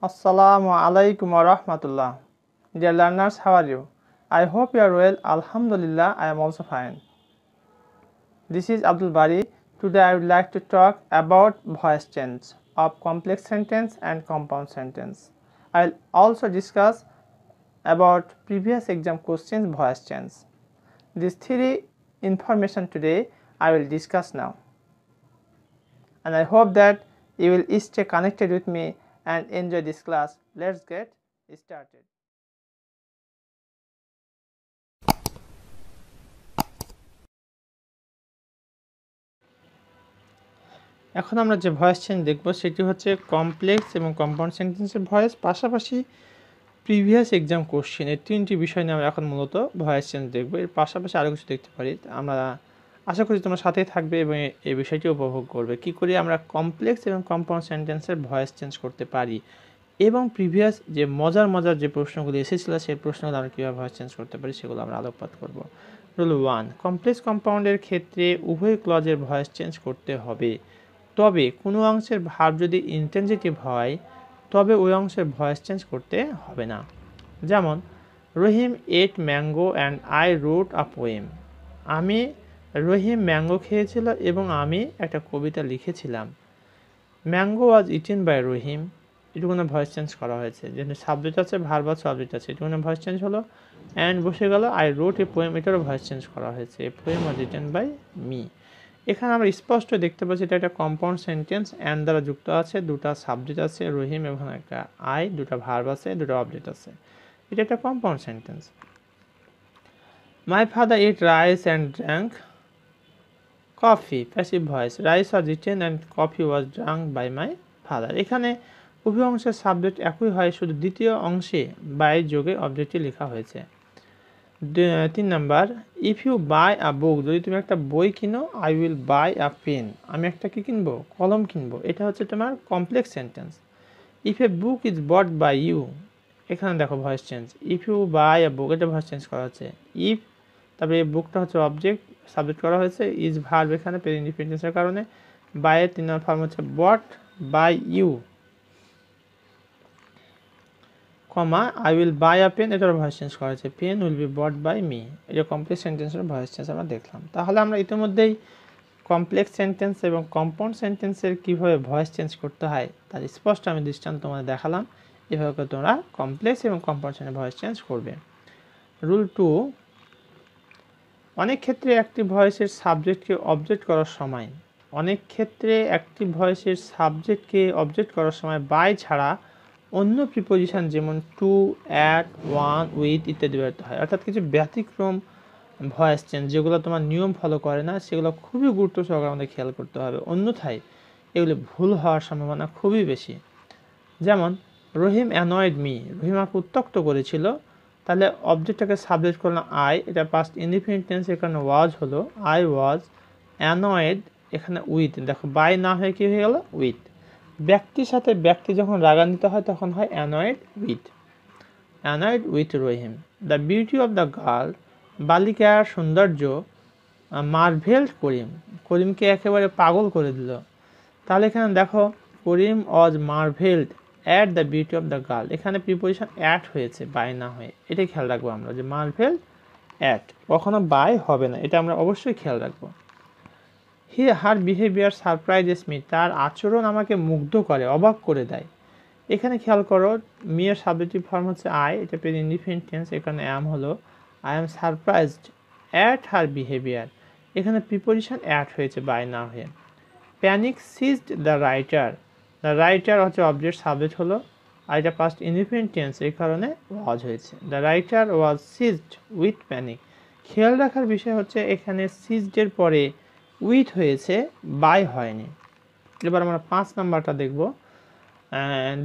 Assalamu alaikum wa rahmatullah. Dear learners, how are you? I hope you are well. Alhamdulillah, I am also fine. This is Abdul Bari. Today I would like to talk about voice change of complex sentence and compound sentence. I will also discuss about previous exam questions voice change. These three information today I will discuss now. And I hope that you will stay connected with me and enjoy this class. Let's get started. এখন আমরা যে voice change দেখব সেটি হচ্ছে complex এবং compound সেন্টেন্সের voice, পাশাপাশি previous exam question. এই তিনটি বিষয় নিয়ে আমরা এখন মূলত ভয়েস চেঞ্জ দেখব। এর পাশাপাশি আরও কিছু দেখতে পারি। আমরা আশা করি তোমরা সাথেই থাকবে এবং এই বিষয়টি উপভোগ করবে। কী করে আমরা কমপ্লেক্স এবং কম্পাউন্ড সেন্টেন্সের ভয়েস চেঞ্জ করতে পারি এবং প্রিভিয়াস যে মজার যে প্রশ্নগুলি এসেছিল সেই প্রশ্নগুলো আমরা কীভাবে ভয়েস চেঞ্জ করতে পারি সেগুলো আমরা আলোকপাত করব। রুল 1, কমপ্লেক্স কম্পাউন্ডের ক্ষেত্রে উভয় ক্লজের ভয়েস চেঞ্জ করতে হবে, তবে কোনো অংশের ভার্ব যদি ইন্টেনজিটিভ হয় তবে ওই অংশের ভয়েস চেঞ্জ করতে হবে না। যেমন Rahim ate mango and I wrote a poem. Rahim mango খেয়েছিল এবং আমি একটা কবিতা লিখেছিলাম। Mango was eaten by Rahim, এটুকুনে ভয়েস চেঞ্জ করা হয়েছে। যেহেতু সাবজেক্ট আছে, ভার্ব আছে, অবজেক্ট আছে, এটুকুনে ভয়েস চেঞ্জ হলো। অ্যান্ড বসে গেল আই রোট এ পোয়েম, এটারও ভয়েস চেঞ্জ করা হয়েছে। A poem was eaten by me. এখানে আমরা স্পষ্ট দেখতে পাচ্ছি এটা একটা কম্পাউন্ড সেন্টেন্স। অ্যান্ড দ্বারা যুক্ত আছে, দুটা সাবজেক্ট আছে রহিম এবং একটা আই, দুটা ভার্ব আছে, দুটো অবজেক্ট আছে। এটা একটা compound sentence. My father eat rice and drank coffee, passive voice. Rice was eaten and coffee was drank by my father. এখানে উভয় অংশের সাবজেক্ট একই হয়, শুধু দ্বিতীয় অংশে বাই যোগে অবজেক্টটি লেখা হয়েছে। 3 number, if you buy a book, যদি তুমি একটা বই কিনো, I will buy a pen, আমি একটা কি কিনবো, কলম কিনবো। এটা হচ্ছে তোমার complex sentence. If a book is bought by you, এখানে দেখো voice change. If you buy a book, এটা ভয়েস চেঞ্জ করা হচ্ছে। ইফ, তারপরে এই বুকটা হচ্ছে অবজেক্ট, সাবজেক্ট করা হয়েছে। ইজ ভার্ব, এখানে প্রেজেন্ট ইনডিফিনিটের কারণে। বাই এর 3 নম্বর ফর্ম হচ্ছে bought by you, comma I will buy a pen, এটার ভয়েস চেঞ্জ করা হয়েছে। Pen will be bought by me. এটা কমপ্লেক্স সেন্টেন্সের ভয়েস চেঞ্জ আমরা দেখলাম। তাহলে আমরা ইতিমধ্যেই কমপ্লেক্স সেন্টেন্স এবং কম্পাউন্ড সেন্টেন্সের কীভাবে ভয়েস চেঞ্জ করতে হয় তার স্পষ্ট আমি দৃষ্টান্ত তোমাদের দেখালাম। এভাবে করে তোমরা কমপ্লেক্স এবং কম্পাউন্ড সেন্টেন্সের ভয়েস চেঞ্জ করবে। রুল 2, অনেক ক্ষেত্রে একটি ভয়েসের সাবজেক্টকে অবজেক্ট করার সময় বাই ছাড়া অন্য প্রিপোজিশন যেমন টু, অ্যাট, ওয়ান, উইথ ইত্যাদি ব্যবহৃত হয়। অর্থাৎ কিছু ব্যতিক্রম ভয়েস চেঞ্জ যেগুলো তোমার নিয়ম ফলো করে না, সেগুলো খুবই গুরুত্ব সহকারে আমাদের খেয়াল করতে হবে, অন্যথায় এগুলি ভুল হওয়ার সম্ভাবনা খুবই বেশি। যেমন রহিম অ্যানয়েড মি, রহিম আমাকে উত্ত্যক্ত করেছিল। তাহলে অবজেক্টটাকে সাবজেক্ট করলাম আই, এটা পাস্ট ইনডিফিনিট টেন্স, এখানে ওয়াজ হলো, আই ওয়াজ অ্যানয়েড, এখানে উইথ, দেখো বাই না হয়ে কী হয়ে গেল, উইথ। ব্যক্তির সাথে ব্যক্তি যখন রাগান্বিত হয় তখন হয় annoyed with Rahim. The beauty of the girl, বালিকার সৌন্দর্য মার্ভেলড করিমকে একেবারে পাগল করে দিল। তাহলে এখানে দেখো Karim was marvelled at the beauty of the girl, এখানে প্রিপোজিশন অ্যাট হয়েছে, বাই না হয়ে। এটাই খেয়াল রাখবো আমরা যে মার্ভেলড অ্যাট, কখনো বাই হবে না, এটা আমরা অবশ্যই খেয়াল রাখবো। হার বিহেভিয়ার সারপ্রাইজেস মি, তার আচরণ আমাকে মুগ্ধ করে, অবাক করে দেয়। এখানে খেয়াল করো মিয়ের সাবজেক্টিভ ফর্ম হচ্ছে আই, এটা প্রেজেন্ট ইনডিফিনিট টেন্স, এখানে অ্যাম হলো, I am surprised at her behaviour, এখানে প্রিপোজিশন অ্যাট হয়েছে, বাই না হয়ে। প্যানিক সিজড দ্য রাইটার হচ্ছে অবজেক্ট, সাবজেক্ট হলো, আর এটা পাস্ট ইনডিফিনিট টেন্স, এই কারণে ওয়াজ হয়েছে। The writer was ceased with panic. খেয়াল রাখার বিষয় হচ্ছে এখানে সিজডের পরে উইথ হয়েছে, বাই হয়নি। এবার আমরা 5 নাম্বারটা দেখব।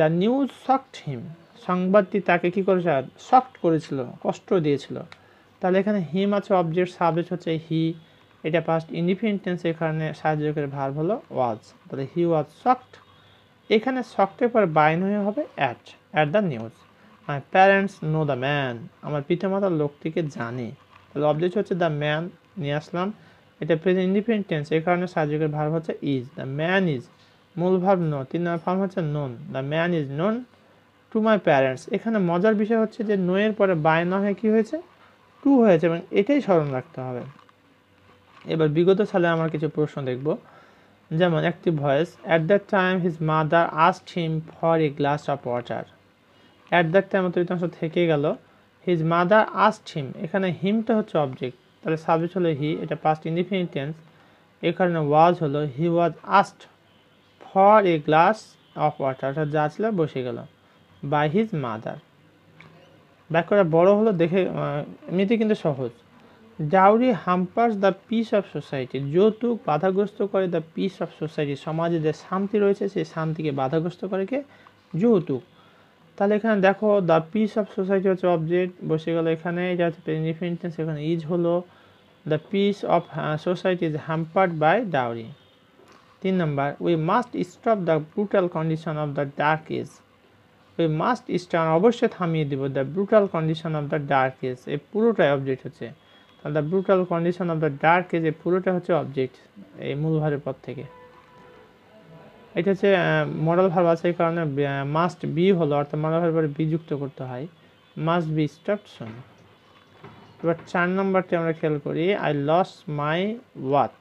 দ্য নিউজ শকড হিম, সংবাদটি তাকে কি করেছে, শকড করেছিল, কষ্ট দিয়েছিল। তাহলে এখানে হিম আছে অবজেক্ট, সাবজেক্ট হচ্ছে হি, এটা পাস্ট ইনডিফিনিট টেন্স, এখানে সাহায্যকারী ভার্ব হলো ওয়াজ। তাহলে হি ওয়াজ শকড, এখানে শকডের পর বাই হয়ে হবে at the news. My parents know the man, আমার পিতামাতা লোকটিকে জানে। তাহলে অবজেক্ট হচ্ছে দ্য ম্যান, নিয়ে আসলাম, এটা প্রেজেন্ট ইনডিফিনিট টেন্স, এই কারণে সাহায্যকারী ভার্ব হচ্ছে ইজ। দ্য ম্যান ইজ, মূল ভার্ব নো, 3 নম্বর ফর্ম হচ্ছে known, the man is known to my parents. এখানে মজার বিষয় হচ্ছে যে নো এর পরে বাই না হয়ে কী হয়েছে, টু হয়েছে, এবং এটাই স্মরণ রাখতে হবে। এবার বিগত সালে আমরা কিছু প্রশ্ন দেখব, যেমন একটি voice, at that time his mother asked him for a glass of water. At that time তৃতীয়াংশ থেকে গেল, হিজ মাদার আস্কড হিম, এখানে হিমটা হচ্ছে অবজেক্ট, তাহলে সাবজেক্ট হলো হি, এটা পাস্ট ইনডিফিনিট টেন্স, এই কারণে ওয়াজ হলো he was asked for a glass of water, অর্থাৎ যা ছিল বসে গেল, বাই হিজ মাদার। বাক্যটা বড় হলো দেখে, এমনিতে কিন্তু সহজ। Dowry hampers the peace of society, যৌতুক বাধাগ্রস্ত করে দ্য পিস অফ সোসাইটি, সমাজে যে শান্তি রয়েছে সেই শান্তিকে বাধাগ্রস্ত করে কে, যৌতুক। তাহলে এখানে দেখো দ্য পিস অফ সোসাইটি হচ্ছে অবজেক্ট, বসে গেল এখানে, এটা হচ্ছে ইনডিফিনিট টেন্স, এখানে ইজ হলো the peace of society is hampered by dowry. 3 number, we must stop the brutal condition of the dark age. We must stop, অবশ্যই থামিয়ে দিব, the brutal condition of the dark age, এই পুরোটাই object হচ্ছে। তাহলে the brutal condition of the dark age, এই পুরোটা হচ্ছে অবজেক্ট এই মূল ভাবের পদ থেকে। এটা হচ্ছে মডেল ভার্ব আছে, এই কারণে মাস্ট বি হলো, অর্থাৎ মডেল ভার্বের বি যুক্ত করতে হয়, মাস্ট বি স্টপড সুন। এবার 4 নম্বরটি আমরা খেয়াল করি, আই লস্ট মাই ওয়াচ।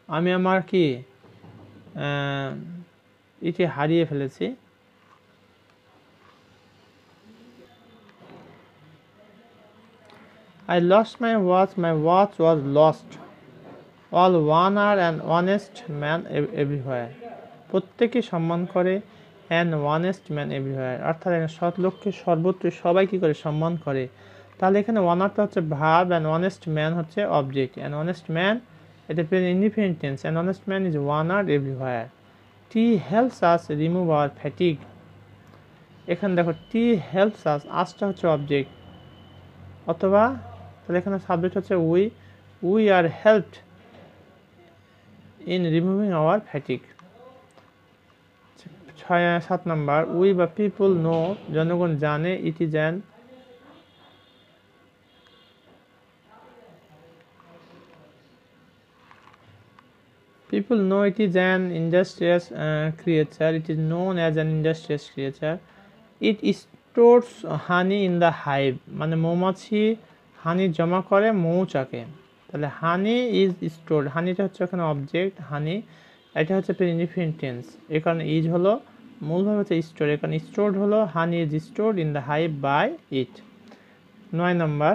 আমি আমার কি এটি হারিয়ে ফেলেছি। I lost my watch was lost. All one are an honest man everywhere. প্রত্যেকে সম্মান করে, an honest man everywhere, অর্থাৎ সৎ লোককে সর্বত্র সবাই কি করে, সম্মান করে। তাহলে এখানে ওয়ানারটা হচ্ছে ভার্ব, and honest man হচ্ছে অবজেক্ট। an honest man, এটা indefinite tense, an honest man is honored everywhere. tea helps us remove our fatigue. এখানে দেখো tea helps us, আসটা হচ্ছে অবজেক্ট, অথবা তাহলে এখানে সাবজেক্ট হচ্ছে we are helped in removing our fatigue. 7 number, we বা people know, জনগণ জানে, it is an, people know it is an industrious creature, it is known as an industrious creature. It stores honey in the hive, মানে মৌমাছি হানি জমা করে মৌচাকে। তাহলে হানি is stored, হানিটা হচ্ছে এখানে অবজেক্ট, হানি, এটা হচ্ছে ইনডিফিনিট টেন্স, এই কারণে ইজ হলো, মূলভাবে হচ্ছে স্টোর, এখানে স্টোরড হলো, honey is stored in the hive by it. 9 number,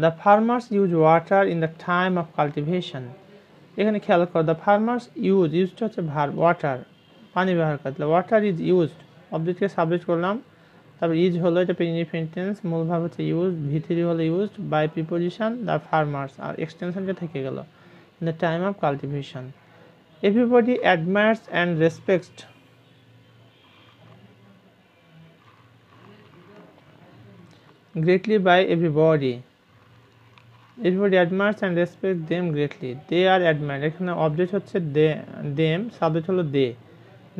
the farmers use water in the time of cultivation. এখানে খেয়াল করো, দ্য ফার্মার্স ইউজটা হচ্ছে ভার্ব, ওয়াটার পানি ব্যবহার করে, তাহলে ওয়াটার ইজ ইউজড, অবজেক্টকে সাবজেক্ট করলাম, তারপর ইজ হলো, এটা ইনডিফিনিট টেন্স, মূল ভাব হচ্ছে ইউজ, ভি3 হলো used by preposition the farmers, আর এক্সটেনশনটা থেকে গেল, in the time of cultivation. Everybody admires and respects greatly by everybody. Everybody admires and respect them greatly, they are admired, এখানে অবজেক্ট হচ্ছে দেম, সাবজেক্ট হলো দে,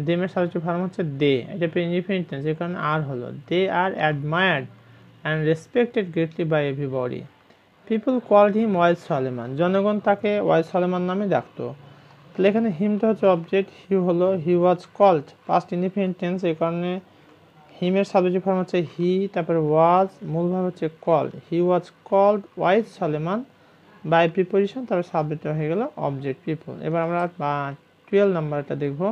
দেমের সাবজেক্ট ফর্ম হচ্ছে দে, এটা indefinite tense, এই কারণে আর হলো, they are admired and respected greatly by everybody. People called him wise Soleman, জনগণ তাকে ওয়াইজ সলেমান নামে ডাকতো। তাহলে এখানে হিমটা হচ্ছে অবজেক্ট, হি হলো, he was called past indefinite tense, এই কারণে হিমের সাবজেক্ট ফর্ম হচ্ছে হি, তারপরে ওয়াজ, মূলভাব হচ্ছে called, he was called wise Solomon by preposition, তারপর সাবজেক্ট হয়ে গেল অবজেক্ট পিপল। এবার আমরা 12 নম্বরটা দেখব,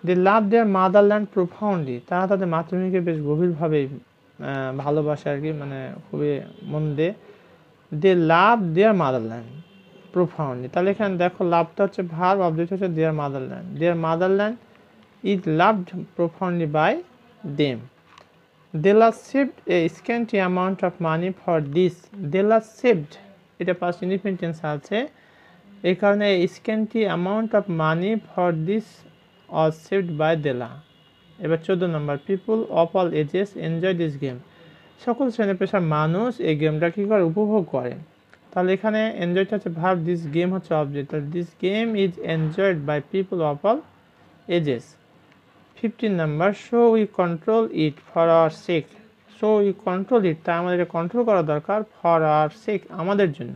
দে লাভ দেয়ার মাদারল্যান্ড প্রোফাউন্ডলি, তারা তাদের মাতৃভূমিকে বেশ গভীরভাবে ভালোবাসে আর কি, মানে খুবই মন দিয়ে। দে লাভ দেয়ার মাদারল্যান্ড প্রোফাউন্ডলি, তাহলে এখানে দেখো লাভটা হচ্ছে ভার্ব, অবজেক্ট হচ্ছে দেয়ার motherland, there motherland is loved profoundly by them. Della saved a scanty amount of money for this. Della saved, এটা past indefinite tense আছে, এই কারণে scanty amount of money for this was saved by Della. এবার 14 নম্বর, people of all ages enjoy this game. সকল শ্রেণী পেশার মানুষ এই গেমটা কি করে, উপভোগ করে। তাহলে এখানে এনজয়টা হচ্ছে ভার্ব, দিস গেম হচ্ছে অবজেক্ট, তাহলে this game is enjoyed by people of all ages. 15 number, so we control it for our sake, so we control it, তাই আমাদের কন্ট্রোল করা দরকার, ফর আওয়ার সেক, আমাদের জন্য,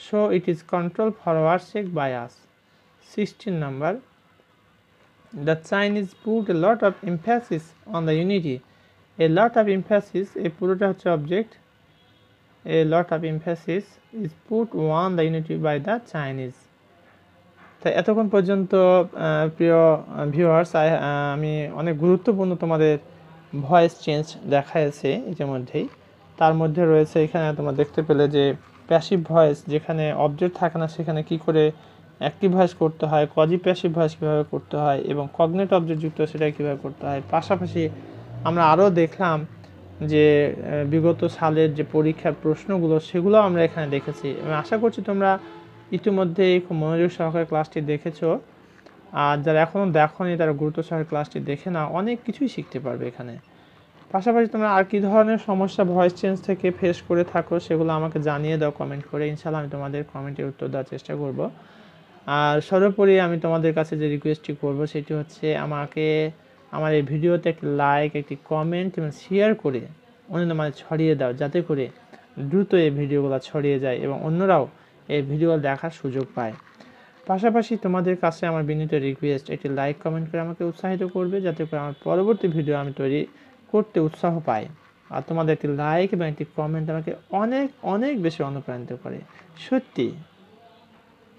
so it is control for our sake by us. 16 number, The Chinese put a lot of emphasis on the unity. A lot of emphasis, এই পুরোটা হচ্ছে object, a lot of emphasis is put on the unity by the Chinese. তাই এতক্ষণ পর্যন্ত প্রিয় viewers, আমি অনেক গুরুত্বপূর্ণ তোমাদের ভয়েস চেঞ্জ দেখাইছে ইতিমধ্যেই। তার মধ্যে রয়েছে এখানে তোমরা দেখতে পেলে যে প্যাসিভ ভয়েস, যেখানে অবজেক্ট থাকে না সেখানে কি করে অ্যাক্টিভ ভয়েস করতে হয়, কজি প্যাসিভ ভয়েস কীভাবে করতে হয় এবং কগনেট অবজেক্ট যুক্ত সেটা কীভাবে করতে হয়। পাশাপাশি আমরা আরও দেখলাম যে বিগত সালের যে পরীক্ষার প্রশ্নগুলো সেগুলো আমরা এখানে দেখেছি এবং আশা করছি তোমরা ইতিমধ্যেই খুব মনোযোগ সহকারে ক্লাসটি দেখেছো। আর যারা এখনও দেখোনি তারা গুরুত্ব সহকারে ক্লাসটি দেখে না, অনেক কিছুই শিখতে পারবে এখানে। পাশাপাশি তোমরা আর কী ধরনের সমস্যা ভয়েস চেঞ্জ থেকে ফেস করে থাকো সেগুলো আমাকে জানিয়ে দাও কমেন্ট করে, ইনশাআল্লাহ আমি তোমাদের কমেন্টের উত্তর দেওয়ার চেষ্টা করব। আর সর্বোপরি আমি তোমাদের কাছে যে রিকোয়েস্টটি করব সেটি হচ্ছে আমাকে আমার এই ভিডিওতে একটি লাইক, একটি কমেন্ট এবং শেয়ার করে অন্যদের মাঝে ছড়িয়ে দাও, যাতে করে দ্রুত এই ভিডিওগুলো ছড়িয়ে যায় এবং অন্যরাও এই ভিডিও দেখার সুযোগ পায়। পাশাপাশি তোমাদের কাছে আমার বিনীত রিকোয়েস্ট, একটি লাইক কমেন্ট করে আমাকে উৎসাহিত করবে, যাতে করে আমার পরবর্তী ভিডিও আমি তৈরি করতে উৎসাহ পাই। আর তোমাদের একটি লাইক এবং একটি কমেন্ট আমাকে অনেক অনেক বেশি অনুপ্রাণিত করে, সত্যি।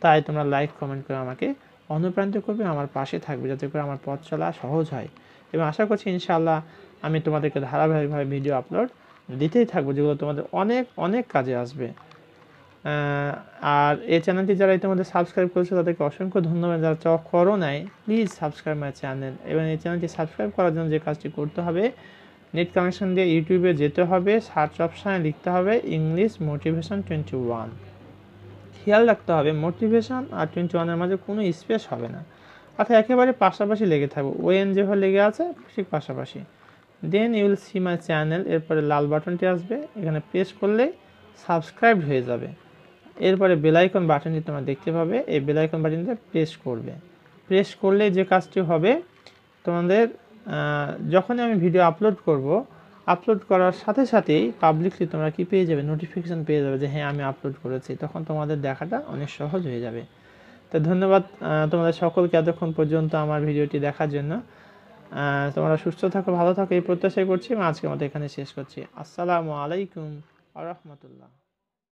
তাই তোমরা লাইক কমেন্ট করে আমাকে অনুপ্রাণিত করবে, আমার পাশে থাকবে, যাতে করে আমার পথ চলা সহজ হয়। এবং আশা করছি ইনশাআল্লাহ আমি তোমাদেরকে ধারাবাহিকভাবে ভিডিও আপলোড দিতেই থাকবো, যেগুলো তোমাদের অনেক অনেক কাজে আসবে। আর এই চ্যানেলটি যারা ইতিমধ্যে সাবস্ক্রাইব করেছে তাদেরকে অসংখ্য ধন্যবাদ। যারা করো নাই, প্লিজ সাবস্ক্রাইব মাই চ্যানেল। এবং এই চ্যানেলটি সাবস্ক্রাইব করার জন্য যে কাজটি করতে হবে, নেট কানেকশন দিয়ে ইউটিউবে যেতে হবে, সার্চ অপশানে লিখতে হবে ইংলিশ মোটিভেশন 21। খেয়াল রাখতে হবে মোটিভেশন আর 21-এর মাঝে কোনো স্পেস হবে না, অর্থাৎ একেবারে পাশাপাশি লেগে থাকবে, ওএন যেভাবে লেগে আছে ঠিক পাশাপাশি। Then you will see my channel, এরপরে লাল বাটনটি আসবে, এখানে প্রেস করলে সাবস্ক্রাইব হয়ে যাবে। এরপরে বেল আইকন বাটনটি তোমরা দেখতে পাবে, এই বেল আইকন বাটনটা প্রেস করবে। প্রেস করলে যে কাজটি হবে, তোমাদের যখনই আমি ভিডিও আপলোড করব, আপলোড করার সাথে সাথেই পাবলিকলি তোমরা কি পেয়ে যাবে, নোটিফিকেশান পেয়ে যাবে যে হ্যাঁ আমি আপলোড করেছি। তখন তোমাদের দেখাটা অনেক সহজ হয়ে যাবে। তো ধন্যবাদ তোমাদের সকলকে এতক্ষণ পর্যন্ত আমার ভিডিওটি দেখার জন্য। তোমরা সুস্থ থাকো, ভালো থাকো এই প্রত্যাশাই করছি এবং আজকের মতো এখানে শেষ করছি। আসসালামু আলাইকুম ওয়া রাহমাতুল্লাহ।